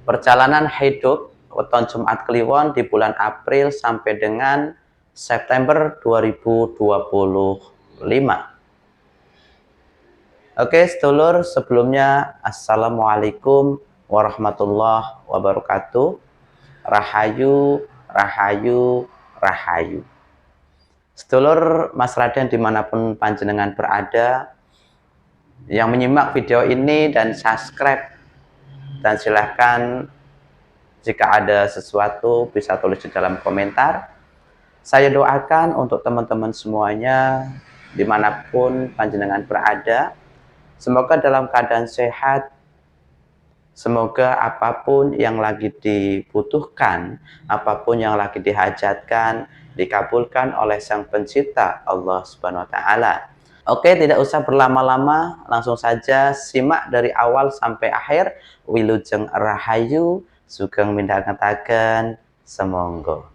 Perjalanan hidup weton Jumat Kliwon di bulan April sampai dengan September 2025. Oke, sedulur, sebelumnya Assalamualaikum warahmatullahi wabarakatuh. Rahayu, rahayu, rahayu. Sedulur Mas Raden dimanapun panjenengan berada, yang menyimak video ini dan subscribe, dan silahkan jika ada sesuatu bisa tulis di dalam komentar. Saya doakan untuk teman-teman semuanya dimanapun panjenengan berada, semoga dalam keadaan sehat, semoga apapun yang lagi dibutuhkan, apapun yang lagi dihajatkan, dikabulkan oleh Sang Pencipta Allah Subhanahu wa Ta'ala. Oke, tidak usah berlama-lama, langsung saja simak dari awal sampai akhir. Wilujeng rahayu, sugeng midhangetaken, semonggo.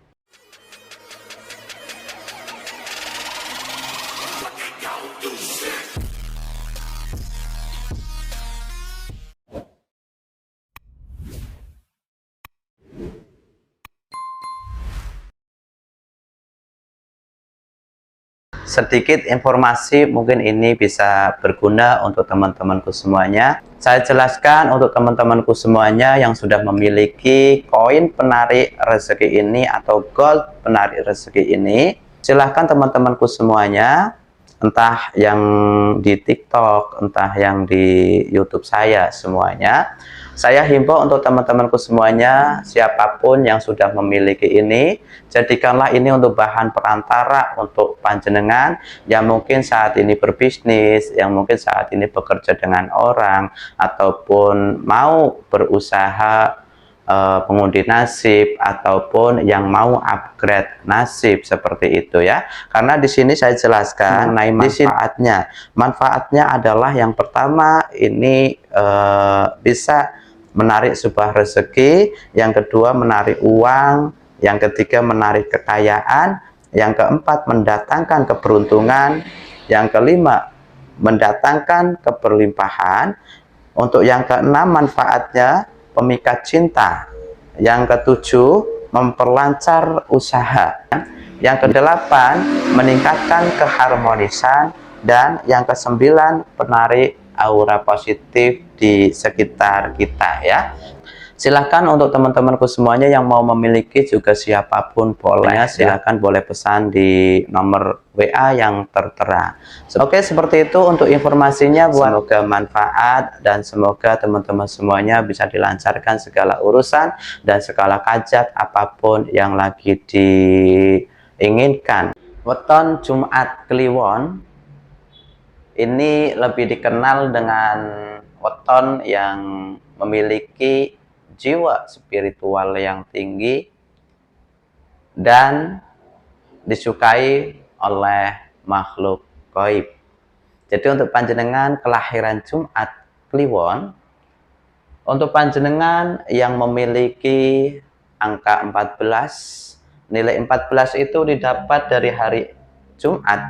Sedikit informasi, mungkin ini bisa berguna untuk teman-temanku semuanya. Saya jelaskan untuk teman-temanku semuanya yang sudah memiliki koin penarik rezeki ini atau gold penarik rezeki ini. Silahkan teman-temanku semuanya, entah yang di TikTok, entah yang di YouTube saya semuanya. Saya himbau untuk teman-temanku semuanya, siapapun yang sudah memiliki ini, jadikanlah ini untuk bahan perantara untuk panjenengan yang mungkin saat ini berbisnis, yang mungkin saat ini bekerja dengan orang, ataupun mau berusaha pengundi nasib, ataupun yang mau upgrade nasib seperti itu ya. Karena di sini saya jelaskan mengenai manfaatnya. Manfaatnya adalah yang pertama ini bisa menarik sebuah rezeki, yang kedua menarik uang, yang ketiga menarik kekayaan, yang keempat mendatangkan keberuntungan, yang kelima mendatangkan keberlimpahan, untuk yang keenam manfaatnya pemikat cinta, yang ketujuh memperlancar usaha, yang kedelapan meningkatkan keharmonisan, dan yang kesembilan penarik aura positif di sekitar kita ya. Silahkan untuk teman-temanku semuanya yang mau memiliki juga siapapun boleh, silahkan boleh pesan di nomor WA yang tertera. Oke, seperti itu untuk informasinya. Semoga manfaat dan semoga teman-teman semuanya bisa dilancarkan segala urusan dan segala hajat apapun yang lagi diinginkan. Weton Jumat Kliwon ini lebih dikenal dengan weton yang memiliki jiwa spiritual yang tinggi dan disukai oleh makhluk gaib. Jadi untuk panjenengan kelahiran Jumat Kliwon, untuk panjenengan yang memiliki angka 14, nilai 14 itu didapat dari hari Jumat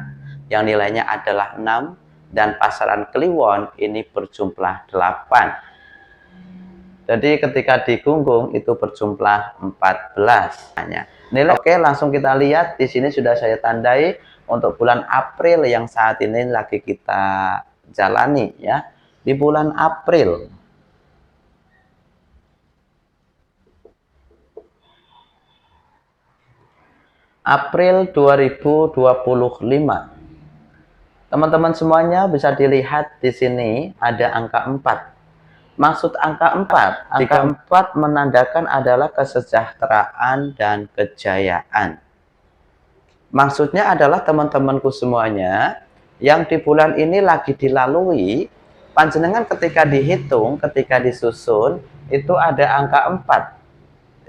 yang nilainya adalah 6, dan pasaran Kliwon ini berjumlah 8. Jadi ketika digunggung itu berjumlah 14. Nilai. Oke, langsung kita lihat di sini sudah saya tandai untuk bulan April yang saat ini lagi kita jalani ya. Di bulan April. April 2025. Teman-teman semuanya bisa dilihat di sini ada angka 4. Maksud angka 4, angka 4 menandakan adalah kesejahteraan dan kejayaan. Maksudnya adalah teman-temanku semuanya yang di bulan ini lagi dilalui, panjenengan ketika dihitung, ketika disusun, itu ada angka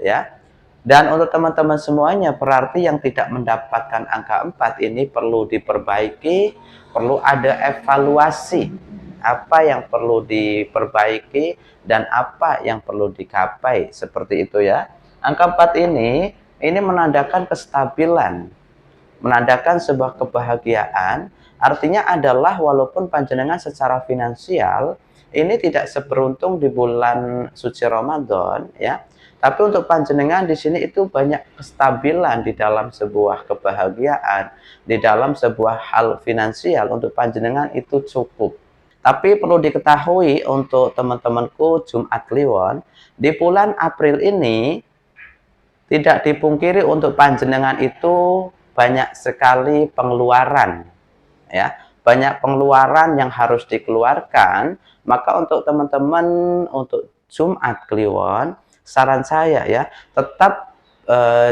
4 ya. Dan untuk teman-teman semuanya berarti yang tidak mendapatkan angka 4 ini perlu diperbaiki, perlu ada evaluasi apa yang perlu diperbaiki dan apa yang perlu dicapai, seperti itu ya. Angka 4 ini menandakan kestabilan, menandakan sebuah kebahagiaan. Artinya adalah walaupun panjenengan secara finansial ini tidak seberuntung di bulan suci Ramadan ya. Tapi untuk panjenengan di sini itu banyak kestabilan di dalam sebuah kebahagiaan, di dalam sebuah hal finansial untuk panjenengan itu cukup. Tapi perlu diketahui untuk teman-temanku Jumat Kliwon, di bulan April ini tidak dipungkiri untuk panjenengan itu banyak sekali pengeluaran ya, banyak pengeluaran yang harus dikeluarkan. Maka untuk teman-teman untuk Jumat Kliwon, saran saya ya, tetap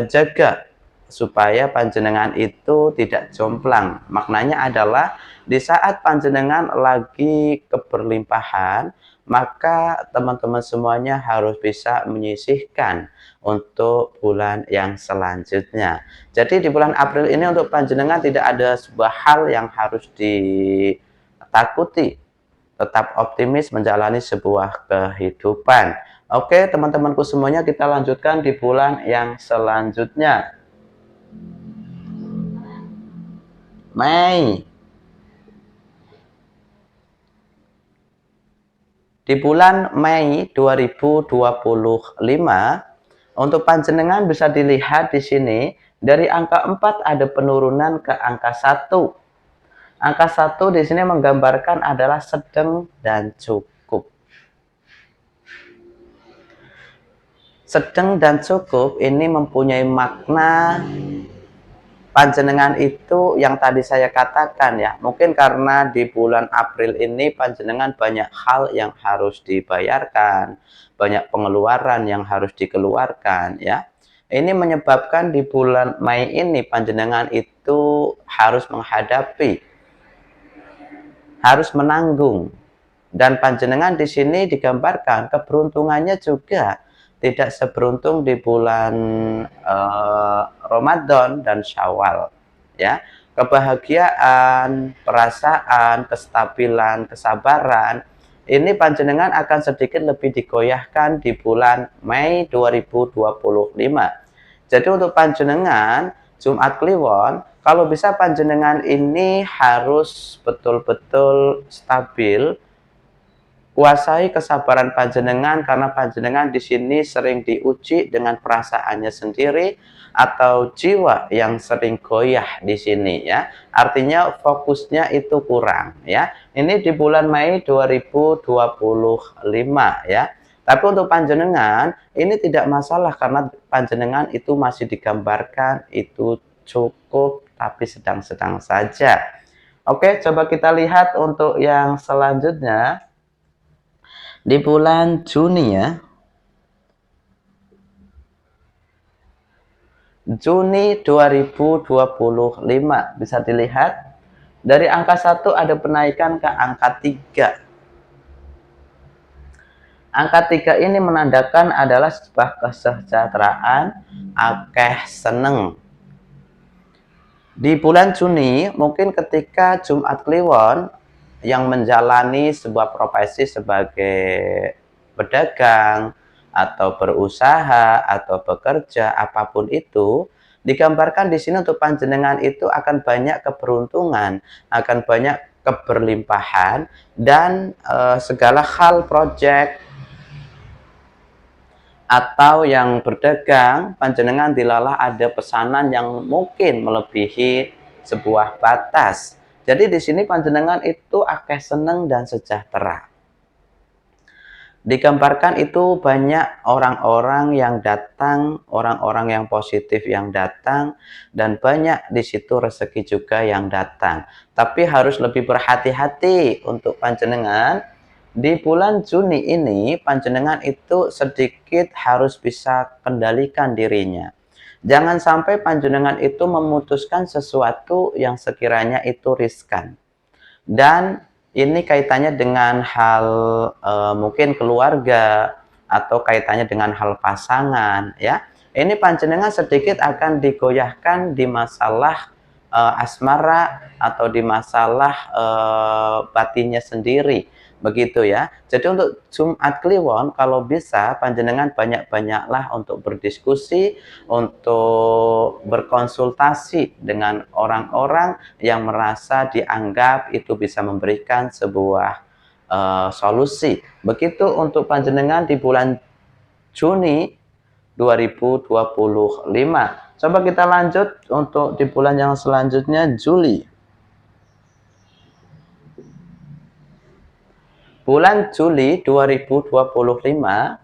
jaga supaya panjenengan itu tidak jomplang. Maknanya adalah di saat panjenengan lagi keberlimpahan, maka teman-teman semuanya harus bisa menyisihkan untuk bulan yang selanjutnya. Jadi di bulan April ini untuk panjenengan tidak ada sebuah hal yang harus ditakuti. Tetap optimis menjalani sebuah kehidupan. Oke, teman-temanku semuanya, kita lanjutkan di bulan yang selanjutnya. Mei. Di bulan Mei 2025, untuk panjenengan bisa dilihat di sini, dari angka 4 ada penurunan ke angka 1. Angka 1 di sini menggambarkan adalah sedang dan cukup. Sedang dan cukup ini mempunyai makna panjenengan itu yang tadi saya katakan ya. Mungkin karena di bulan April ini panjenengan banyak hal yang harus dibayarkan, banyak pengeluaran yang harus dikeluarkan ya. Ini menyebabkan di bulan Mei ini panjenengan itu harus menghadapi, harus menanggung. Dan panjenengan di sini digambarkan keberuntungannya juga tidak seberuntung di bulan Ramadan dan Syawal ya. Kebahagiaan, perasaan, kestabilan, kesabaran ini panjenengan akan sedikit lebih digoyahkan di bulan Mei 2025. Jadi untuk panjenengan Jumat Kliwon, kalau bisa panjenengan ini harus betul-betul stabil. Kuasai kesabaran panjenengan karena panjenengan di sini sering diuji dengan perasaannya sendiri atau jiwa yang sering goyah di sini ya. Artinya fokusnya itu kurang ya. Ini di bulan Mei 2025 ya. Tapi untuk panjenengan ini tidak masalah karena panjenengan itu masih digambarkan itu cukup tapi sedang-sedang saja. Oke, coba kita lihat untuk yang selanjutnya. Di bulan Juni ya, Juni 2025 bisa dilihat dari angka 1 ada penaikan ke angka 3. Angka 3 ini menandakan adalah sebuah kesejahteraan, akeh seneng. Di bulan Juni mungkin ketika Jumat Kliwon yang menjalani sebuah profesi sebagai pedagang atau berusaha atau bekerja apapun itu, digambarkan di sini untuk panjenengan itu akan banyak keberuntungan, akan banyak keberlimpahan dan segala hal proyek atau yang berdagang panjenengan dilalah ada pesanan yang mungkin melebihi sebuah batas. Jadi di sini panjenengan itu akeh seneng dan sejahtera. Digambarkan itu banyak orang-orang yang datang, orang-orang yang positif yang datang, dan banyak di situ rezeki juga yang datang. Tapi harus lebih berhati-hati untuk panjenengan. Di bulan Juni ini panjenengan itu sedikit harus bisa kendalikan dirinya. Jangan sampai panjenengan itu memutuskan sesuatu yang sekiranya itu riskan. Dan ini kaitannya dengan hal mungkin keluarga atau kaitannya dengan hal pasangan ya. Ini panjenengan sedikit akan digoyahkan di masalah asmara atau di masalah batinnya sendiri. Begitu ya. Jadi untuk Jumat Kliwon kalau bisa panjenengan banyak-banyaklah untuk berdiskusi, untuk berkonsultasi dengan orang-orang yang merasa dianggap itu bisa memberikan sebuah solusi. Begitu untuk panjenengan di bulan Juni 2025. Coba kita lanjut untuk di bulan yang selanjutnya, Juli. Bulan Juli 2025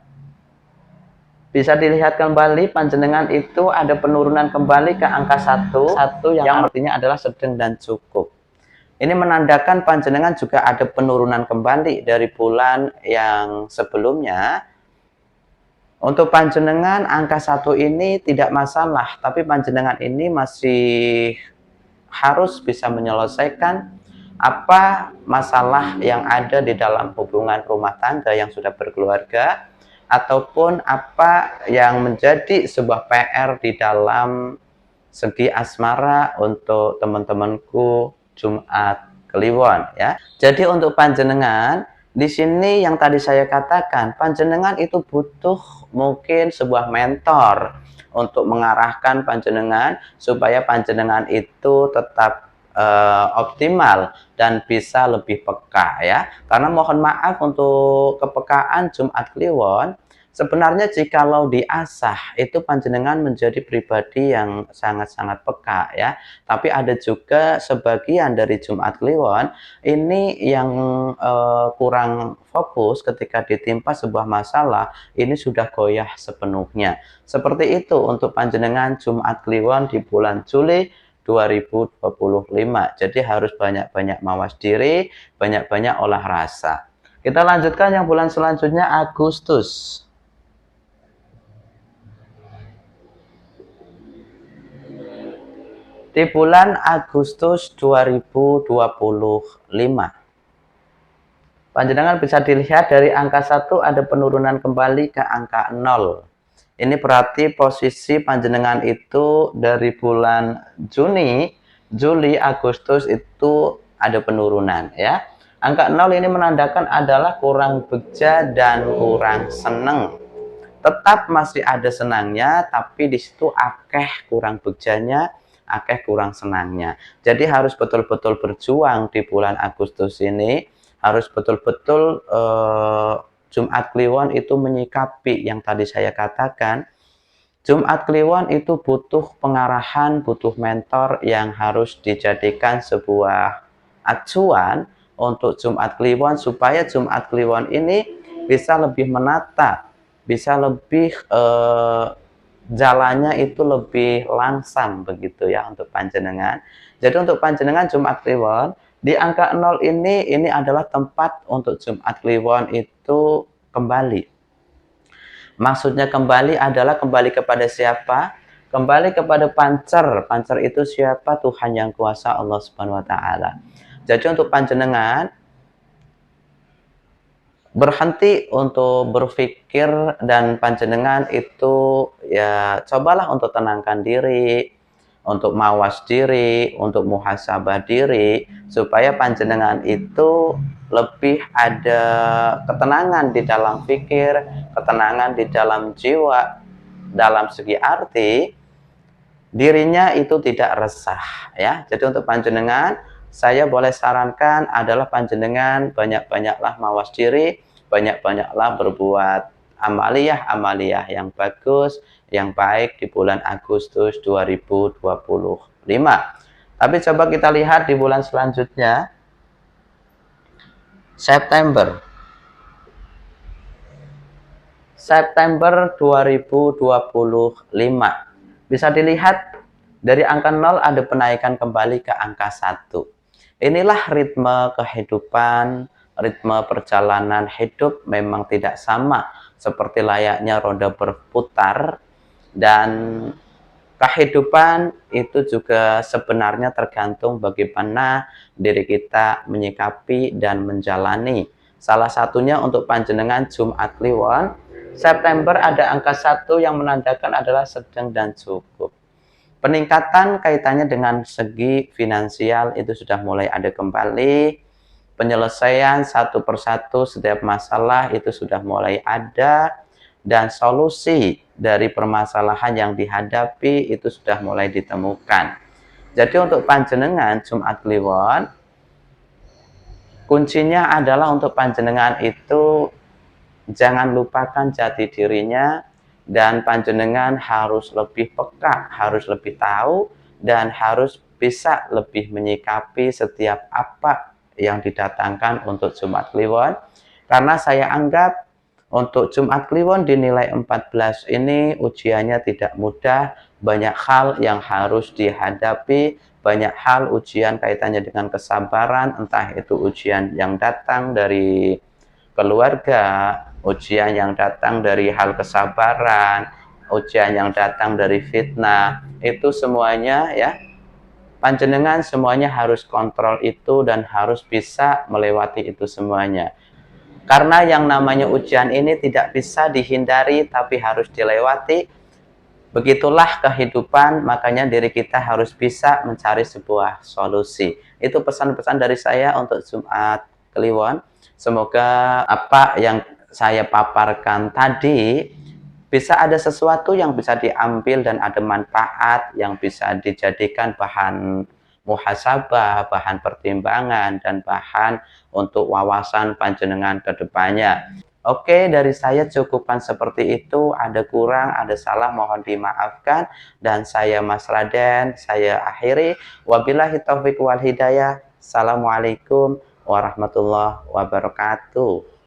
bisa dilihat kembali panjenengan itu ada penurunan kembali ke angka 1 yang artinya adalah sedang dan cukup. Ini menandakan panjenengan juga ada penurunan kembali dari bulan yang sebelumnya. Untuk panjenengan angka 1 ini tidak masalah, tapi panjenengan ini masih harus bisa menyelesaikan apa masalah yang ada di dalam hubungan rumah tangga yang sudah berkeluarga, ataupun apa yang menjadi sebuah PR di dalam segi asmara untuk teman-temanku Jumat Kliwon ya. Jadi untuk panjenengan di sini yang tadi saya katakan, panjenengan itu butuh mungkin sebuah mentor untuk mengarahkan panjenengan supaya panjenengan itu tetap optimal dan bisa lebih peka ya. Karena mohon maaf untuk kepekaan Jumat Kliwon, sebenarnya jikalau diasah itu panjenengan menjadi pribadi yang sangat-sangat peka ya. Tapi ada juga sebagian dari Jumat Kliwon ini yang kurang fokus ketika ditimpa sebuah masalah, ini sudah goyah sepenuhnya. Seperti itu untuk panjenengan Jumat Kliwon di bulan Juli 2025. Jadi harus banyak-banyak mawas diri, banyak-banyak olah rasa. Kita lanjutkan yang bulan selanjutnya, Agustus. Di bulan Agustus 2025. Panjenengan bisa dilihat dari angka 1 ada penurunan kembali ke angka 0. Ini berarti posisi panjenengan itu dari bulan Juni, Juli, Agustus itu ada penurunan ya. Angka 0 ini menandakan adalah kurang beja dan kurang seneng. Tetap masih ada senangnya, tapi di situ akeh kurang bejanya, akeh kurang senangnya. Jadi harus betul-betul berjuang di bulan Agustus ini, harus betul-betul Jumat Kliwon itu menyikapi yang tadi saya katakan. Jumat Kliwon itu butuh pengarahan, butuh mentor yang harus dijadikan sebuah acuan untuk Jumat Kliwon supaya Jumat Kliwon ini bisa lebih menata, bisa lebih jalannya itu lebih langsam begitu ya untuk panjenengan. Jadi untuk panjenengan Jumat Kliwon di angka 0 ini adalah tempat untuk Jumat Kliwon itu kembali. Maksudnya kembali adalah kembali kepada siapa? Kembali kepada pancer. Pancer itu siapa? Tuhan yang kuasa, Allah Subhanahu wa taala. Jadi untuk panjenengan berhenti untuk berpikir dan panjenengan itu ya cobalah untuk tenangkan diri, untuk mawas diri, untuk muhasabah diri, supaya panjenengan itu lebih ada ketenangan di dalam pikir, ketenangan di dalam jiwa, dalam segi arti dirinya itu tidak resah ya. Jadi untuk panjenengan saya boleh sarankan adalah panjenengan banyak-banyaklah mawas diri, banyak-banyaklah berbuat amaliyah yang bagus, yang baik di bulan Agustus 2025. Tapi coba kita lihat di bulan selanjutnya, September. September 2025. Bisa dilihat dari angka 0 ada penaikan kembali ke angka 1. Inilah ritme kehidupan, ritme perjalanan hidup memang tidak sama seperti layaknya roda berputar, dan kehidupan itu juga sebenarnya tergantung bagaimana diri kita menyikapi dan menjalani. Salah satunya untuk panjenengan Jumat Kliwon, September ada angka 1 yang menandakan adalah sedang dan cukup. Peningkatan kaitannya dengan segi finansial itu sudah mulai ada kembali. Penyelesaian satu persatu setiap masalah itu sudah mulai ada. Dan solusi dari permasalahan yang dihadapi itu sudah mulai ditemukan. Jadi untuk panjenengan Jumat Kliwon, Kuncinya adalah untuk panjenengan itu jangan lupakan jati dirinya, dan panjenengan harus lebih peka, harus lebih tahu, dan harus bisa lebih menyikapi setiap apa yang didatangkan untuk Jumat Kliwon. Karena saya anggap untuk Jumat Kliwon dinilai 14 ini ujiannya tidak mudah, banyak hal yang harus dihadapi, banyak hal ujian kaitannya dengan kesabaran, entah itu ujian yang datang dari keluarga, ujian yang datang dari hal kesabaran, ujian yang datang dari fitnah, itu semuanya ya, panjenengan semuanya harus kontrol itu dan harus bisa melewati itu semuanya. Karena yang namanya ujian ini tidak bisa dihindari tapi harus dilewati. Begitulah kehidupan, makanya diri kita harus bisa mencari sebuah solusi. Itu pesan-pesan dari saya untuk Jumat Kliwon. Semoga apa yang saya paparkan tadi bisa ada sesuatu yang bisa diambil dan ada manfaat yang bisa dijadikan bahan muhasabah, bahan pertimbangan, dan bahan untuk wawasan panjenengan ke depannya. Oke, dari saya cukupkan seperti itu. Ada kurang, ada salah, mohon dimaafkan. Dan saya Mas Raden, saya akhiri. Wabillahi taufiq wal hidayah. Assalamualaikum warahmatullahi wabarakatuh.